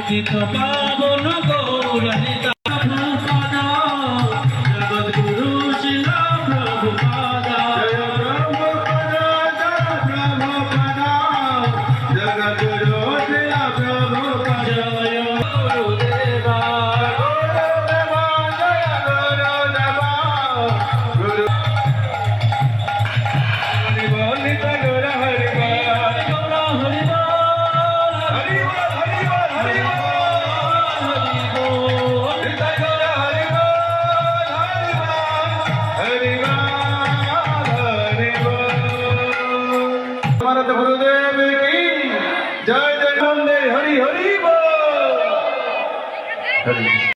পতিত পাবন গৌরনিতা জগদ্গুরু শিল প্রভুপাদা জগদ্গুরু শিল প্রভুপাদা জয় গুরুদেবা জয় গুরুদেবা গুরু হরি বল গৌর হরি गुरुदेव की जय जय हरि हरि बोल।